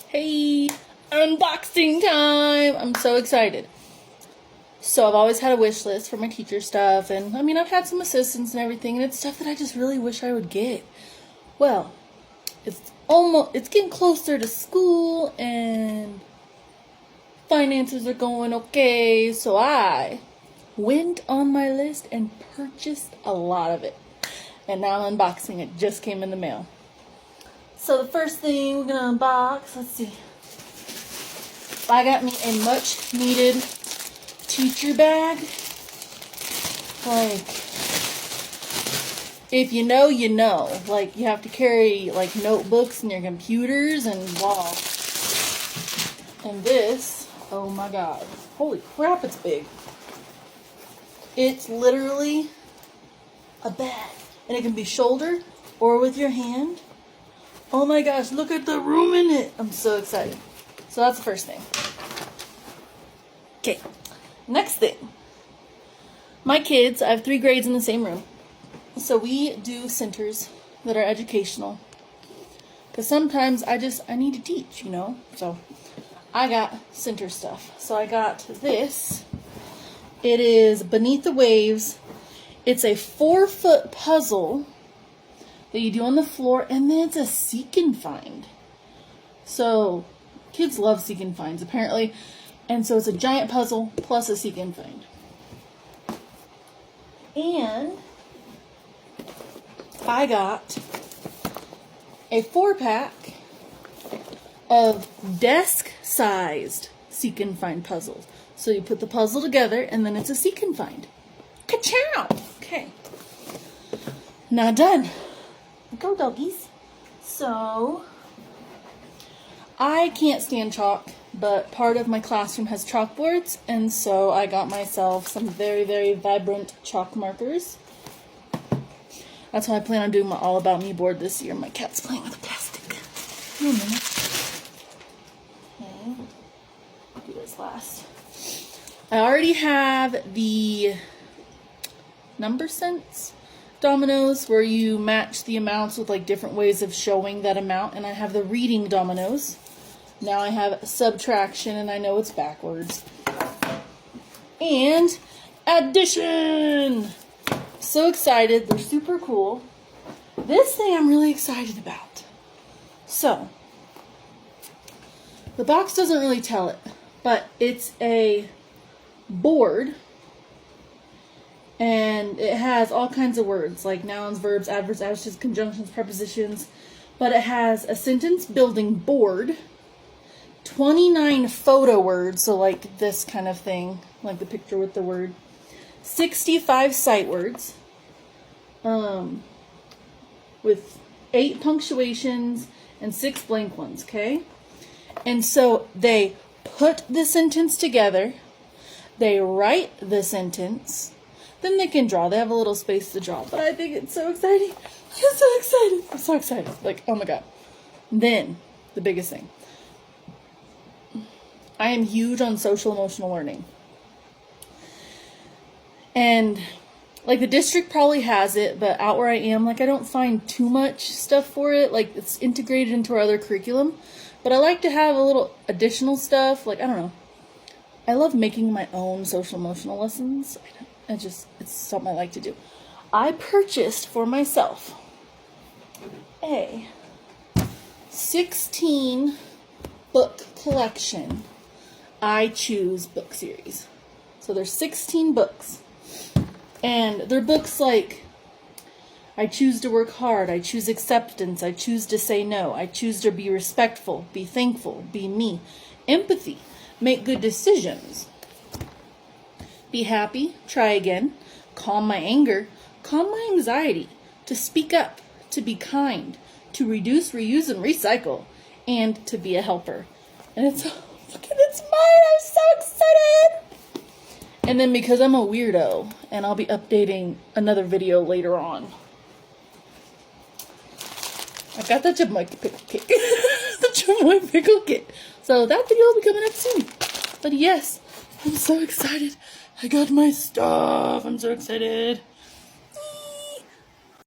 Hey, unboxing time! I'm so excited. So I've always had a wish list for my teacher stuff, and I mean, I've had some assistants and everything, and it's stuff that I just really wish I would get. Well, it's getting closer to school, and finances are going okay, so I went on my list and purchased a lot of it. And now I'm unboxing it. Just came in the mail. So the first thing we're gonna unbox, let's see. I got me a much needed teacher bag. Like, if you know, you know. Like, you have to carry like notebooks and your computers and blah. And this, oh my god. Holy crap, it's big. It's literally a bag. And it can be shouldered or with your hand. Oh my gosh, look at the room in it. I'm so excited. So that's the first thing. Okay, next thing. My kids, I have 3 grades in the same room. So we do centers that are educational. Because sometimes I need to teach, you know. So I got center stuff. So I got this. It is Beneath the Waves. It's a 4-foot puzzle that you do on the floor, and then it's a seek and find. So kids love seek and finds apparently, and so it's a giant puzzle plus a seek and find. And I got a 4-pack of desk-sized seek and find puzzles. So you put the puzzle together, and then it's a seek and find. Ka-chow! Okay. Now done. Go doggies. So, I can't stand chalk, but part of my classroom has chalkboards, and so I got myself some very, very vibrant chalk markers. That's how I plan on doing my All About Me board this year. My cat's playing with plastic. Wait a minute. Okay. I'll do this last. I already have the number sense dominoes where you match the amounts with like different ways of showing that amount, and I have the reading dominoes. Now I have subtraction, and I know it's backwards. And addition! So excited. They're super cool. This thing I'm really excited about. So, the box doesn't really tell it, but it's a board. And it has all kinds of words, like nouns, verbs, adverbs, adjectives, conjunctions, prepositions. But it has a sentence building board, 29 photo words, so like this kind of thing, like the picture with the word, 65 sight words, with 8 punctuations and 6 blank ones, okay? And so they put the sentence together, they write the sentence, then they can draw. They have a little space to draw. But I think it's so exciting. I'm so excited. I'm so excited. Like, oh my god. Then, the biggest thing. I am huge on social emotional learning. And, like, the district probably has it, but out where I am, like, I don't find too much stuff for it. Like, it's integrated into our other curriculum. But I like to have a little additional stuff. Like, I don't know. I love making my own social emotional lessons. It's something I like to do. I purchased for myself a 16 book collection. I Choose book series. So there's 16 books. And they're books like I choose to work hard, I choose acceptance, I choose to say no, I choose to be respectful, be thankful, be me, empathy, make good decisions. Be happy, try again, calm my anger, calm my anxiety, to speak up, to be kind, to reduce, reuse, and recycle, and to be a helper. And it's, look at it's mine, I'm so excited! And then because I'm a weirdo, and I'll be updating another video later on, I got the Chamoy pickle kit. The Chamoy pickle kit. So that video will be coming up soon. But yes, I'm so excited. I got my stuff. I'm so excited.